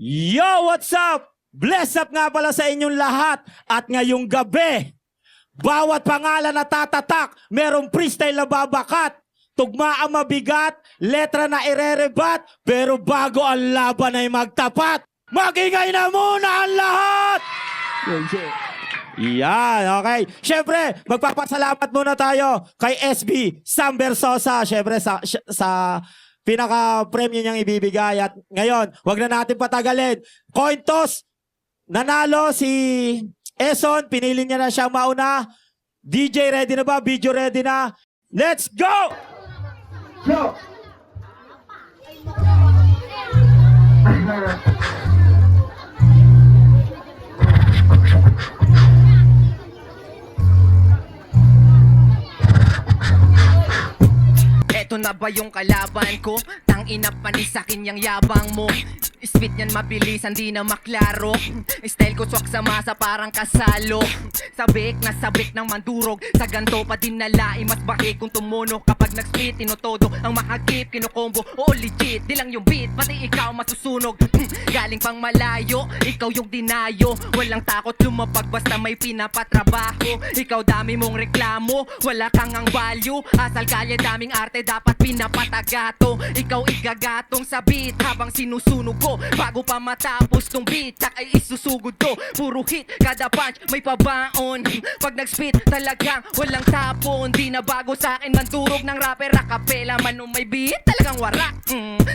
Yo, what's up? Bless up nga pala sa inyong lahat. At ngayong gabi, bawat pangalan na tatatak, merong freestyle na babakat. Tugma ang mabigat, letra na irerebat, pero bago ang laban ay magtapat. Magingay na muna ang lahat! Yan, okay. Siyempre, magpapasalamat muna tayo kay SB Sam Versosa. Siyempre, sa pinaka-premyo niyang ibibigay. At ngayon, wag na natin patagalin. Coin toss, nanalo si Eson. Pinili niya na siyang mauna. DJ ready na ba? Video ready na? Let's go! Go! Eto na ba yung kalaban ko? Tangina panis sa'kin yung yabang mo. Speed niyan mabilis, hindi na maklaro. Style ko swak sa masa parang kasalo. Sabik na sabik ng mandurog. Sa ganto pa din nalai, mas baki kung tumuno. Kapag nag-split, tinotodo ang makagip, kinukombo. Oo legit, di lang yung beat, pati ikaw masusunog. Galing pang malayo, ikaw yung dinayo. Walang takot lumapag basta may pinapatrabaho. Ikaw dami mong reklamo, wala kang ang value. Asal kalye daming arte, dapat pinapatagato. Ikaw igagatong sa beat habang sinusunog ko. Bago pa matapos tong beat, tak ay isusugod ko. Puro hit, kada punch may pabaon. Pag nag-spit talagang walang tapon. Di na bago sa akin mandurog ng rapper. Acapella man o may beat, talagang warak.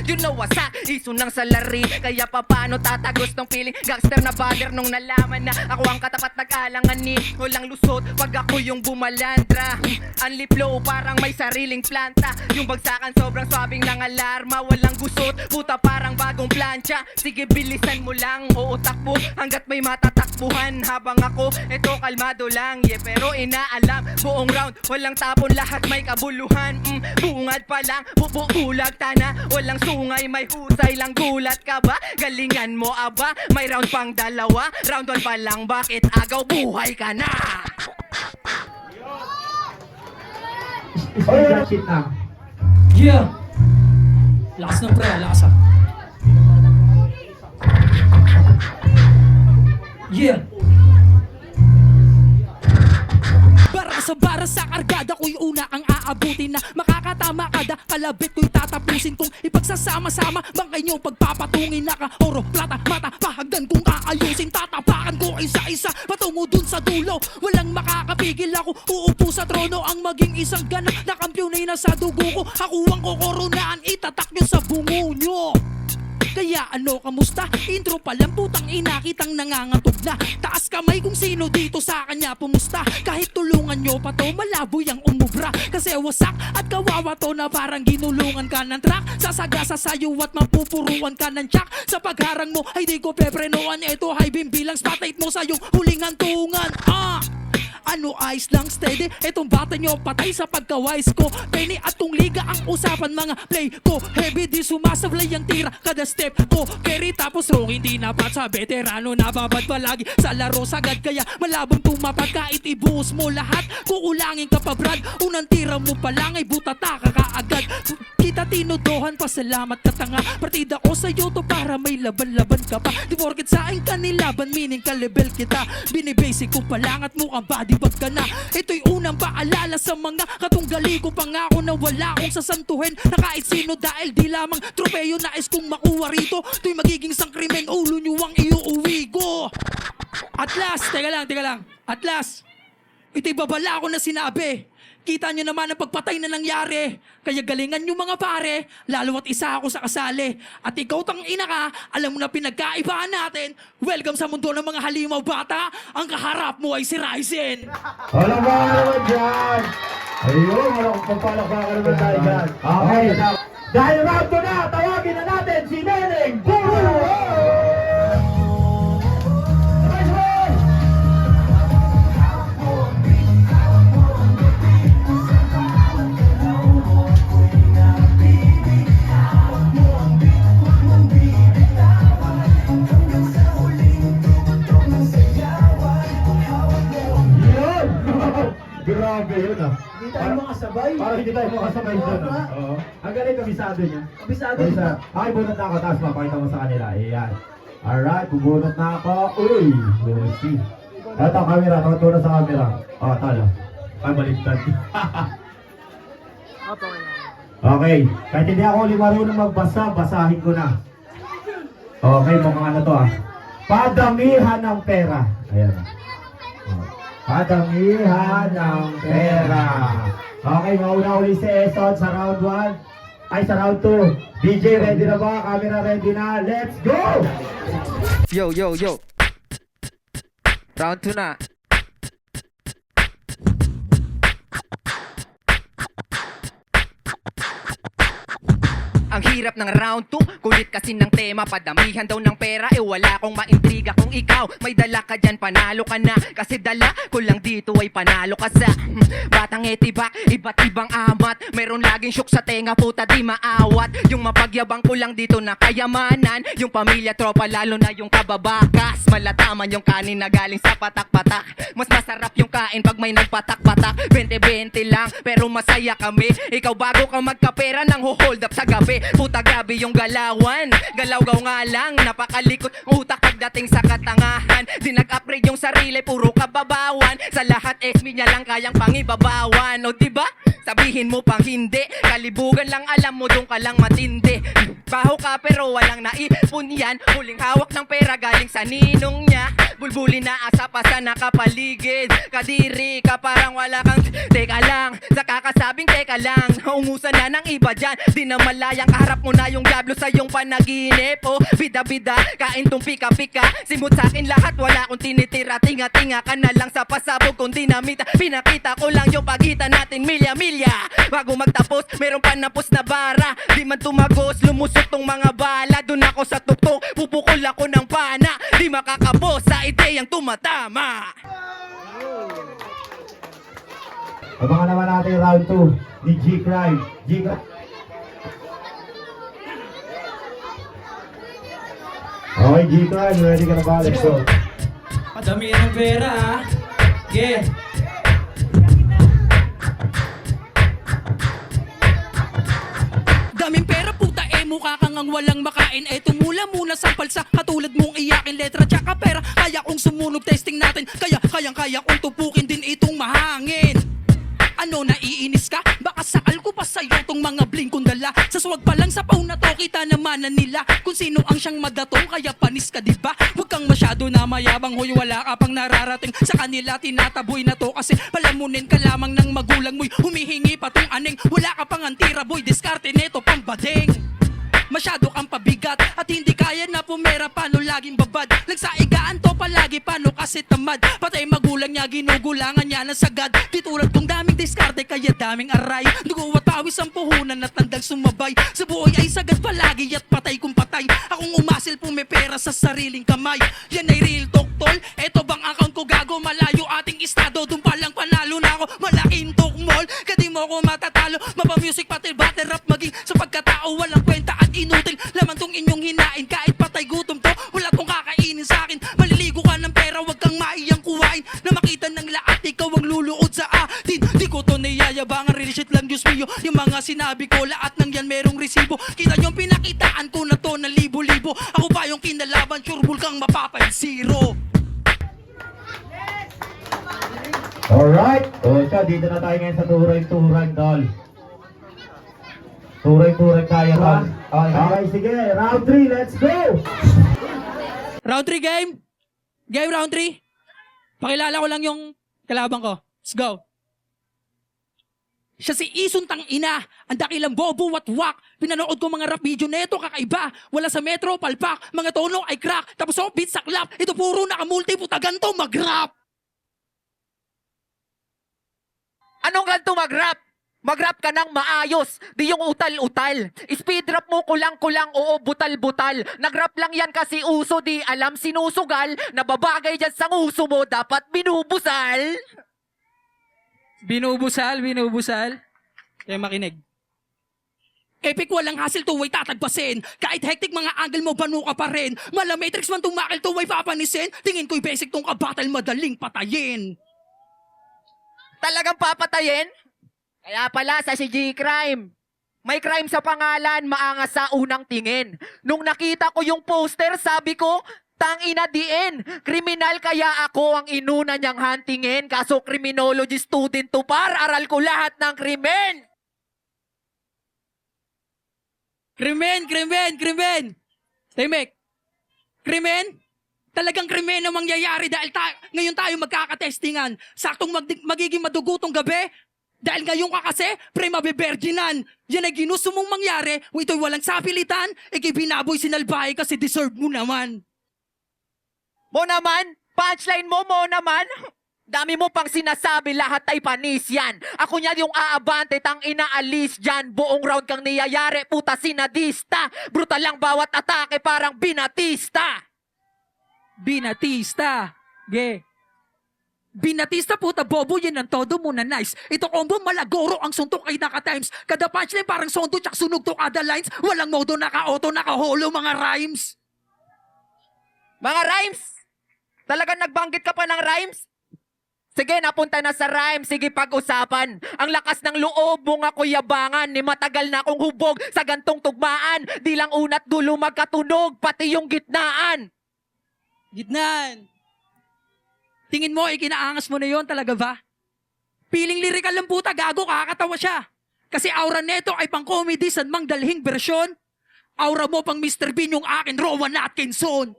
You know what's up, iso ng salary. Kaya paano tatagos ng feeling. Gangster na bagger nung nalaman na ako ang katapat nag-alangan ni walang lusot pag ako yung bumalandra. Unli flow parang may sariling planta. Yung bagsakan sobrang swabing ng alarma. Walang gusot, puta parang bagong plancha. Sige bilisan mo lang, oo takbo hanggat may matatakbuhan. Habang ako, eto kalmado lang. Yeah, pero inaalam, buong round walang tapon, lahat may kabuluhan. Bungad pa lang, bubulag tana. Walang sungay, may husay lang. Gulat ka ba? Galingan mo aba? May round pang dalawa. Round 1 pa lang, bakit agaw buhay ka na? Shit na. Yeah! Lakas ng pre, lakas ah. Yeah! Bara sa kargada ko'y una ang aabutin na makakatama kada kalabit ko'y tatapusin kung ipagsasama-sama bangkay nyo pagpapatungin naka oro, plata, mata, pahagdan kung aayusin tatapakan ko isa-isa patungo dun sa dulo walang makakapigil ako uupo sa trono ang maging isang ganap na kampyon ay nasa dugo ko ako ang kokoronaan itatak nyo sa bungo nyo. Kaya ano, kamusta? Intro pa lang putang ina kitang nangangatog na. Taas kamay kung sino dito sa kanya pumusta. Kahit tulungan nyo pa to, malabo yang umubra. Kasi wasak at kawawa to na parang ginulungan ka ng truck. Sasagasa sa'yo at mapupuruan ka ng tsak. Sa pagharang mo ay di ko peprenoan. Ito high beam bilang spotlight mo sa iyong huling hantungan. Ano ayos lang steady etong bata nyo patay sa pagka-wise ko. Penny at tong liga ang usapan mga play ko. Heavy di sumasablay ang tira kada step ko. Carry tapos wrong hindi napat sa veterano. Nababad palagi sa laro sagad. Kaya malabong tumapat kahit ibuhos mo lahat. Kukulangin ka pa brad. Unang tira mo pa lang ay butata ka kaagad. Kita tinudohan pasalamat ka tanga. Partida ko sa to para may laban-laban ka pa. Di porket sa akin kanilaban meaning ka-level kita. Binibasic ko pa lang at mukhang body bag ka na. Ito'y unang paalala sa mga katunggali ko. Pangako na wala akong sasantuhin na kahit sino dahil di lamang tropeyo nais kong makuha rito. Ito'y magiging sangkrimen, ulo nyo ang iuuwi ko. At last, teka lang. At last, ito'y babala ko na sinabi. Kita nyo naman ang pagpatay na nangyari. Kaya galingan nyo mga pare, lalo at isa ako sa kasali. At ikaw tang ina ka, alam mo na pinagkaibahan natin. Welcome sa mundo ng mga halimaw bata. Ang kaharap mo ay si Ryzen. Walang mga naman dyan. Ayun, walang pagpalakpakan naman tayo dyan. Okay. Dahil round 2 na, tawagin na natin si Neneng Buro! yun ah. Hindi tayo makasabay. Parang hindi tayo makasabay doon. Oo, Oo. Ang galing, kabisado niya. Kabisado Kabisa. niya. Ay, bunot na ako. Tapos mapakita mo sa kanila. Ayan. Alright, bubunot na ako. Uy! Lucy. Ito, camera. Tungturo sa camera. Oh, talo. Ay, baliktad. Okay. Kahit hindi ako marunong magbasa, basahin ko na. Okay, mukhang ano to ah. Padamihan ng pera. Ayan. Oh. Padamihan ng pera. Okay, mauna uli si Eson sa round 1. Ay, sa round 2. DJ, ready na ba? Camera ready na. Let's go! Yo, yo, yo. Round 2 na. Ang hirap ng round 2, kulit kasi ng tema. Padamihan daw ng pera, wala akong maintriga. Kung ikaw may dala ka dyan, panalo ka na. Kasi dala ko lang dito ay panalo ka sa batang etibak, iba't ibang amat. Meron laging syok sa tenga, puta di maawat. Yung mapagyabang ko lang dito na kayamanan. Yung pamilya, tropa, lalo na yung kababakas. Malataman yung kanin na galing sa patak-patak. Mas masarap yung kain pag may nagpatak-patak. 20-20 lang, pero masaya kami. Ikaw bago ka magkapera nang hold up sa gabi. Puta gabi yung galawan, galaw-gaw nga lang. Napakalikot utak pagdating sa katangahan. Di nag-upgrade yung sarili, puro kababawan. Sa lahat SB niya lang kayang pangibabawan. O diba? Sabihin mo pang hindi. Kalibugan lang alam mo, dun ka lang matindi. Baho ka pero walang naipon yan. Huling hawak ng pera galing sa ninong niya. Bulbuli na asa pa sa nakapaligid. Kadiri ka parang wala kang teka lang, sa kakasabing teka lang. Naungusan na ng iba dyan. Di na malayang kaharap mo na yung diablo sa iyong panaginip. Oh, bida-bida, kain tong pika-pika. Simut sa akin lahat, wala akong tinitira. Tinga-tinga ka na lang sa pasabog kung dinamita. Pinakita ko lang yung pagitan natin milya-milya. Bago magtapos, meron pa napos na bara. Di man tumagos, lumusot tong mga bala. Doon ako sa tuktok, pupukol ako ng pana. Di makakabos sa ideyang tumatama. Abangan naman natin yung round 2 ni G-Crime. G-Crime. Okay, G-Crime. Ready ka na ba? Let's go. Padami ng pera ah. Yeah. Daming pera puta mukha kang ang walang makain. Tumula muna sa palsa katulad mong iyakin. Letra tsaka pera, kaya kong sumunog testing natin. Kaya kong tupukin din itong mahangin. Ano, naiinis ka? Baka sakal ko pa sa'yo tong mga bling kong dala. Sa swag pa lang sa paw na to, kita naman na nila kung sino ang siyang madatong, kaya panis ka diba? Huwag kang masyado na mayabang, hoy wala ka pang nararating. Sa kanila tinataboy na to kasi palamunin ka lamang ng magulang mo'y humihingi pa tong aning. Wala ka pang antira boy, diskarte neto pang bading. Masyado kang pabigat at hindi kaya na pumera, paano laging babad? Nagsaigaan to palagi, paano kasi tamad? Patay magulang niya, ginugulangan niya ng sagad. Di tulad kong daming diskarte, kaya daming aray. Dugo at pawis ang puhunan at tandang sumabay. Sa buhay ay sagad palagi at patay kung patay. Akong umasil pumipera sa sariling kamay. Yan ay real talk tol, eto bang account ko gago? Malayo ating estado, dun palang panalo na ako. Malaking tukmol, kadi mo ko matatalo. Mapamusic pati battle rap, maging sa pagkatao walang kwenta at inutil. Laman tong inyong hinain, kahit patay gutom to, wala tong kakainin sa akin. Maliligo ka ng pera, wag kang maiyang kuhain. Na makita ng lahat, ikaw ang luluod sa atin. Di ko to niyayabangan, real shit lang Diyos mio. Yung mga sinabi ko, lahat ng yan merong resibo. Kita yung pinakitaan ko na to na libo-libo. Ako pa yung kinalaban, sure kang mapapag-zero. Alright. O siya, dito na tayo ngayon sa turay-turay, tol. Turay-turay tayo, tol. Okay, sige. Round 3, let's go! Round 3 game? Game round 3? Pakilala ko lang yung kalaban ko. Let's go. Siya si Ison tang ina, ang dakilang bobo at wak. Pinanood ko mga rap video neto kakaiba. Wala sa metro, palpak, mga tono ay crack. Tapos oh, beat saklap, ito puro nakamulti, puta ganto mag-rap. Anong ganito mag-rap? Mag-rap ka ng maayos, di yung utal-utal. Speed rap mo kulang-kulang, oo butal-butal. Nag-rap lang yan kasi uso, di alam sinusugal. Nababagay dyan sa nguso mo, dapat binubusal. Binubusal. Kaya makinig. Epic walang hassle to way tatagpasin. Kahit hectic mga angle mo, banu ka pa rin. Mala matrix man tumakil to way papanisin. Tingin ko'y basic tong kabatal, madaling patayin. Talagang papatayin? Kaya pala sa si G-Crime. May crime sa pangalan, maangas sa unang tingin. Nung nakita ko yung poster, sabi ko, tangina diin. Kriminal kaya ako ang inuna niyang huntingin. Kaso criminology student to par, aral ko lahat ng krimen. Krimen! Temek, krimen? Talagang krimen ang mangyayari dahil ngayon tayo magkakatestingan. Saktong magiging madugutong gabi. Dahil ngayon ka kasi, pre-mabiberginan. Yan ay ginusto mong mangyari, ito'y walang sapilitan, ikibinaboy sinalbahe kasi deserve mo naman. Mo naman? Punchline mo naman? Dami mo pang sinasabi, lahat ay panis yan. Ako niya yung aabante, tang inaalis dyan. Buong round kang niyayari, puta sinadista. Brutal lang bawat atake, parang binatista. Binatista. Binatista puta bobo yan ang todo mo na nice. Ito combo malagoro ang suntok ay naka-times. Kada punchline parang sondo tsak sunog to kada lines. Walang modo naka-auto naka-holo mga rhymes. Mga rhymes? Talagang nagbanggit ka pa ng rhymes? Sige, napunta na sa rhymes. Sige, pag-usapan. Ang lakas ng loob mo nga kuyabangan. Ni matagal na akong hubog sa gantong tugmaan. Di lang una't dulo magkatunog, pati yung gitnaan. Gitnaan. Tingin mo, ikinaangas mo na yon talaga ba? Piling lirikal lang puta, gago, kakatawa siya. Kasi aura neto ay pang comedy sa mang dalhing bersyon. Aura mo pang Mr. Bean yung akin, Rowan Atkinson.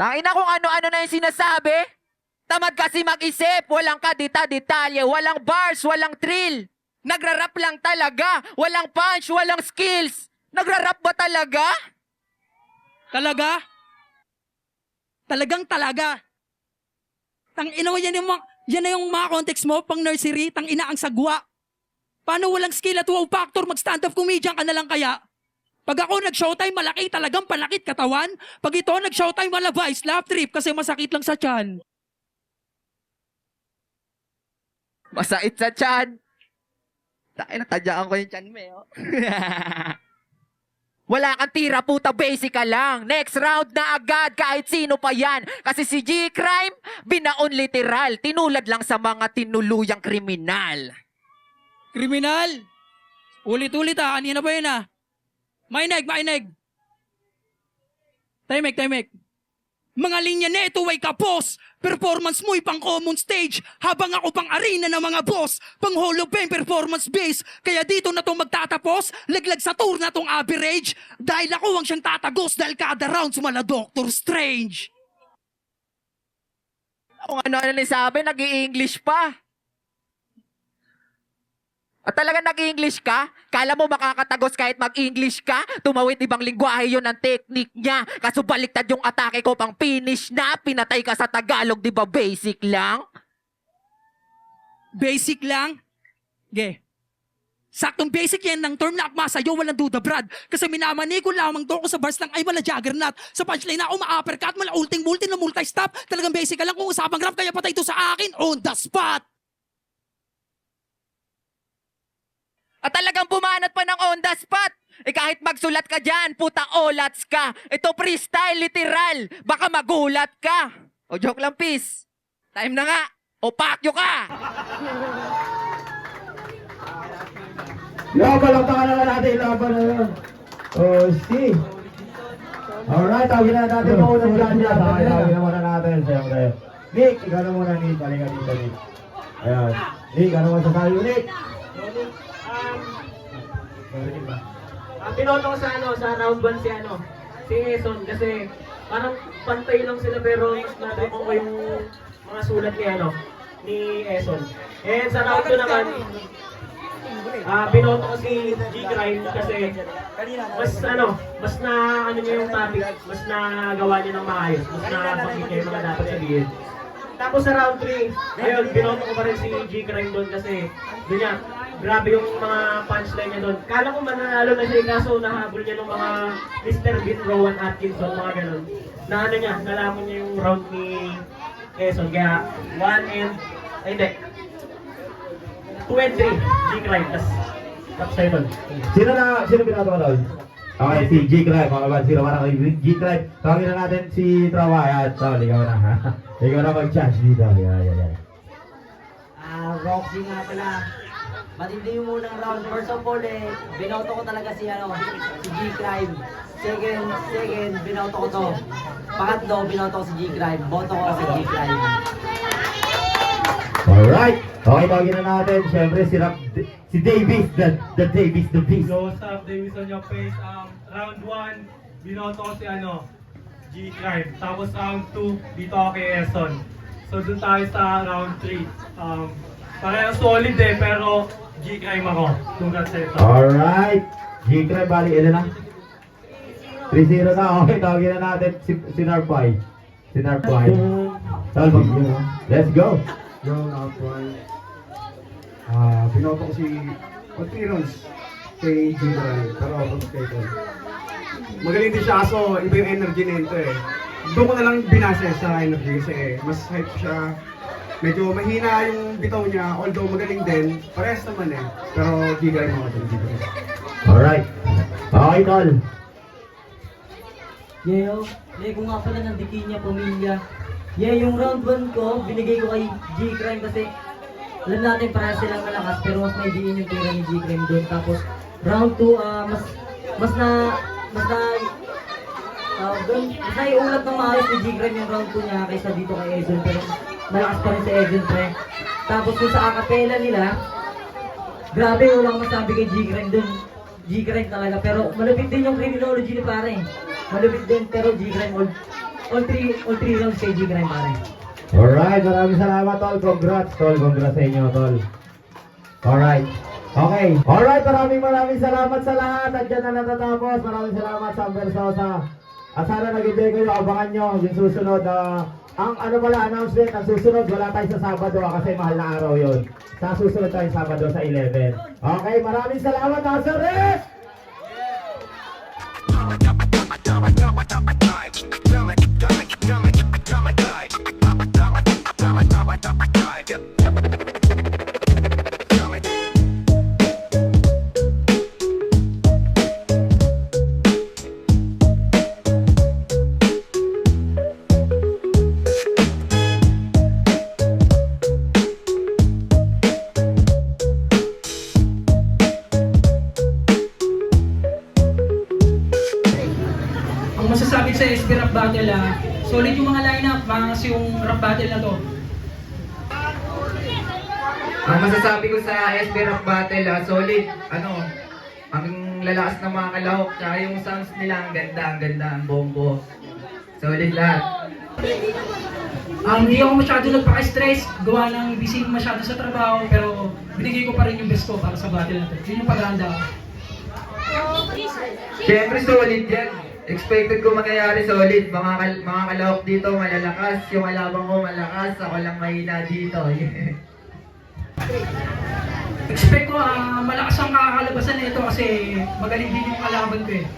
Tain na kung ano-ano na yung sinasabi. Tamad kasi mag-isip, walang kadita-detalye, walang bars, walang thrill. Nagrarap lang talaga, walang punch, walang skills. Nagrarap ba talaga? Talaga? Talagang talaga. Tang ina mo, yan na yung mga context mo, pang nursery, tang ina ang sagwa. Paano walang skill at wow factor, mag-stand-up comedian ka na lang kaya? Pag ako nag-showtime, malaki talagang panakit katawan. Pag ito nag-showtime, malabay, slap trip kasi masakit lang sa tiyan. Masait sa tiyan. Tain, natadyaan ko yung tiyan mo, oh. Wala kang tira, puta, basic ka lang. Next round na agad, kahit sino pa yan. Kasi si G-Crime, binaon literal. Tinulad lang sa mga tinuluyang kriminal. Kriminal? Ulit-ulit kanina pa yun Maineg. Timek. Mga linya neto ay kapos. Performance mo'y pang common stage. Habang ako pang arena ng mga boss. Pang Hall of Fame performance base. Kaya dito na itong magtatapos. Laglag sa tour na itong average. Dahil ako ang siyang tatagos. Dahil kada round sumala Doctor Strange. Kung ano-ano ni sabi, nag-i-English pa. At talaga nag-English ka? Kala mo makakatagos kahit mag-English ka? Tumawid ibang lingwahe yun ang technique niya. Kaso baliktad yung atake ko pang finish na. Pinatay ka sa Tagalog, di ba basic lang? Basic lang? Saktong basic yan ng term na akma sa'yo, walang duda, Brad. Kasi minamani ko lamang to ko sa bars lang ay mala juggernaut. Sa punchline na ako ma-uppercut, mala ulting-multi na multi-stop. Talagang basic ka lang kung usapang rap, kaya patay ito sa akin on the spot. At talagang bumanat pa ng on the spot. Kahit magsulat ka dyan, puta olats ka. Ito freestyle, literal. Baka magulat ka. O joke lang, peace. Time na nga. O pakyo ka. Laban lang taka naman natin, laban na yun. See. Alright, tawagin na natin maunang dyan dyan. Tawagin na muna natin, siyempre. Nick, ikaw na muna, Nick. Halika dito, Nick. Ayan. Nick, ano masasabi mo, Nick? Pinoto ko sa round 1 si Eson kasi parang pantay lang sila pero mas natripon ko yung mga sulat ni Eson. And sa round 2 naman, pinoto ko si G-Crime kasi mas na niya yung topic, mas nagawa niya ng maayos, mas nabanggit niya yung mga dapat sabihin. Tapos sa round 3, ayun, binoto ko pa rin si G-Crime doon kasi doon niya, grabe yung mga punchline niya doon. Kala ko mananalo na siya, kaso nahabol niya ng mga Mr. Bean, Rowan Atkinson, mga ganun. Nalaman niya yung round ni Quezon. Kaya 2 and 3, G-Crime, tapos sa'yo doon. Sino binato ka doon? Okay, si G-Clive. Mga kaban, sino para kay G-Clive. Tawagin na natin si Trawa. Ayan, Tol, ikaw na ha. Ikaw na mag-charge dito. Yan. Roxy nga pala. Matindi yung unang round. First of all, binoto ko talaga si G-Crime. Second, binoto ko to. Pangatlo, binoto ko si G-Crime. Boto ko si G-Crime. Alright. Okay, tawagin na natin. Siyempre, si Davis. The Davis, the Beast. So, what's up, Davis on your face? Round 1, binoto ko si G-Crime. Tapos round 2, dito ako kay Eson. So, dun tayo sa round 3. Parehong solid pero G-Crime ako. Congrats sa ito. Alright. G-Clive, bali, ilan na? 3-0 na. Okay, tawagin na natin si Narpay. Si Narpay. Tol, let's go. Yung outline. Binoto ko si Contirons kay G-Drive, pero ako kay Tol. Magaling din siya, kaso iba yung energy nito eh. Doon ko na lang binase sa energy kasi mas hype siya. Medyo mahina yung bitaw niya, although magaling din. Parehas naman eh. Pero G-Drive mga Tol, G-Drive. Alright. Okay, Tol. Yeo, ko nga pala ng Dikinya Pamilya. Yung round 1 ko, binigay ko kay G-Crime kasi alam natin parehas silang malakas pero mas may diin yung tira ni G-Crime doon. Tapos round 2, mas naiulat ng maayos ni G-Crime yung round 2 niya kaysa dito kay Edson, pero malakas pa rin si Edson pre. Tapos yung sa acapella nila, grabe walang masabi kay G-Crime doon. G-Crime talaga, pero malupit din yung criminology ni pare. Malupit din, pero G-Crime all three rounds kay G-Crime pare. Alright, maraming salamat, Tol. Congrats, Tol. Congrats sa inyo, Tol. Alright. Okay. Alright, maraming salamat sa lahat. At dyan na natatapos. Maraming salamat, Samber Sosa. At sana nag-enjoy kayo. Abangan nyo yung susunod. Ang announcement, ang susunod, wala tayo sa Sabado kasi mahal na araw yun. Sa susunod tayo Sabado sa 11. Okay, maraming salamat, Nazareth! Ang masasabi sa SB Rap Battle, solid yung mga lineup, mangas yung rap battle na to. Ang masasabi ko sa SB Rap Battle, solid, ang lalakas ng mga kalahok, tsaka yung sounds nila, ang ganda, ang bombo. Solid lahat. Hindi ako masyado nagpaka-stress, gawa ng busy masyado sa trabaho, pero binigay ko pa rin yung best ko para sa battle na to. Yun yung paghahanda ko. Siyempre solid yan. Expected ko mangyayari solid. Mga kalahok dito malalakas, yung alabang ko malakas, ako lang mahina dito. Expect ko malakas ang kakalabasan nito kasi magaling din yung kalaban ko eh.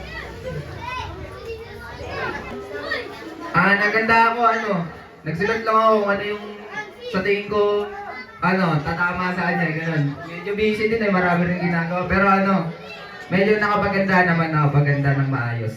Naganda ako, nagsulat lang ako kung ano yung sa tingin ko, tatama sa kanya, ganun. Medyo busy din marami rin ginagawa, pero medyo nakapaganda naman, nakapaganda ng maayos.